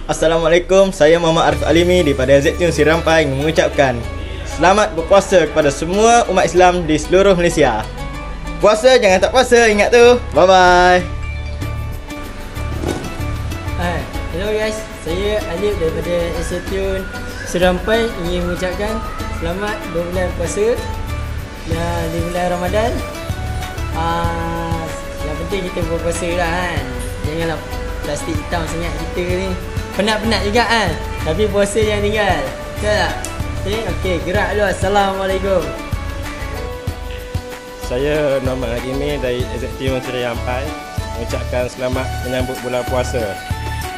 Assalamualaikum, saya Muhammad Arif Alimi daripada ZTune Sirampai mengucapkan selamat berpuasa kepada semua umat Islam di seluruh Malaysia. Puasa jangan tak puasa, ingat tu. Bye bye. Hello guys, saya Alif daripada ZTune Sirampai ingin mengucapkan selamat berbulan puasa dan di bulan Ramadan. Yang penting kita berpuasa lah kan. Janganlah plastik hitam sangat kita ni. Penat-penat juga kan. Tapi puasa jangan tinggal. Betul tak? Okey, gerak dulu. Assalamualaikum. Saya Muhammad Hakimi dari ZTune Sirampai mengucapkan selamat menyambut bulan puasa.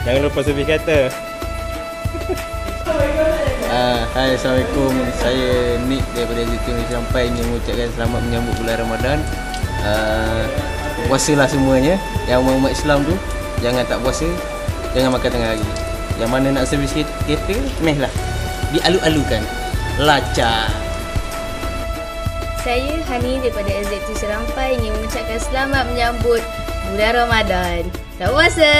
Jangan lupa servis kereta. Hai, Assalamualaikum. Saya Nick daripada ZTune Sirampai ingin mengucapkan selamat menyambut bulan Ramadan. Puasalah semuanya. Yang umat Islam tu jangan tak puasa, jangan makan tengah hari. Yang mana nak servis kereta, mehlah dialu-alukan. Lacak. Saya Hani daripada ZTune Sirampai ingin mengucapkan selamat menyambut bulan Ramadan. Tak puasa.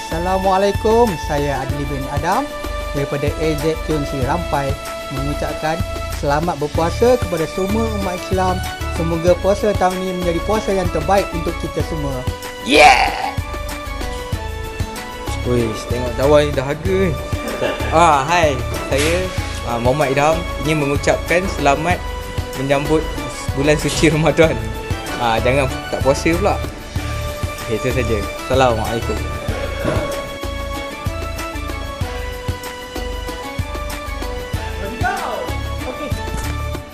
Assalamualaikum, saya Adli bin Adam daripada ZTune Sirampai mengucapkan selamat berpuasa kepada semua umat Islam. Semoga puasa tahun ini menjadi puasa yang terbaik untuk kita semua. Yeah! Wih, tengok dawan ni dahaga ni. Hai, saya Muhammad Idham ingin mengucapkan selamat menyambut bulan suci Ramadan. Jangan tak puasa pula. Itu saja. Assalamualaikum.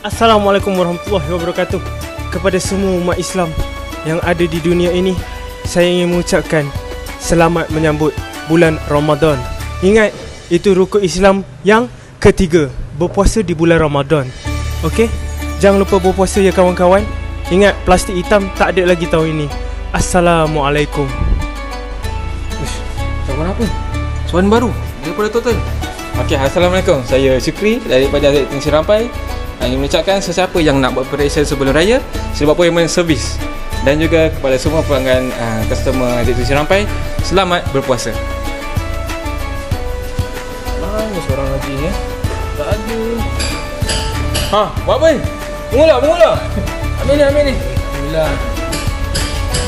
Assalamualaikum warahmatullahi wabarakatuh. Kepada semua umat Islam yang ada di dunia ini, saya ingin mengucapkan selamat menyambut bulan Ramadan. Ingat, itu rukun Islam yang ketiga, berpuasa di bulan Ramadan. Okey? Jangan lupa berpuasa ya kawan-kawan. Ingat, plastik hitam tak ada lagi tahun ini. Assalamualaikum. Soalan apa? Soalan baru daripada Total. Okey, Assalamualaikum. Saya Syukri daripada ZTune Sirampai. Ingin mengucapkan sesiapa yang nak buat preparation sebelum raya, sila buat appointment service. Dan juga kepada semua pelanggan customer ZTune Sirampai, selamat berpuasa. Mana seorang lagi ni? Tak ada. Buat apa ni? Mengulah. Ambil ni. Alhamdulillah.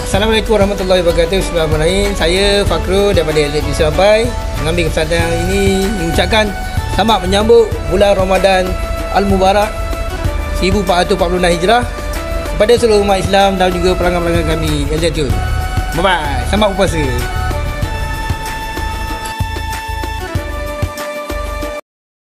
Assalamualaikum warahmatullahi wabarakatuh. Bismillahirrahmanirrahim. Saya Fakru daripada ZTune Sirampai mengambil kesempatan ini mengucapkan selamat menyambut bulan Ramadan Al-Mubarak 1446 Hijrah kepada seluruh umat Islam dan juga pelanggan-pelanggan kami ZTune. Bye bye. Selamat berpuasa.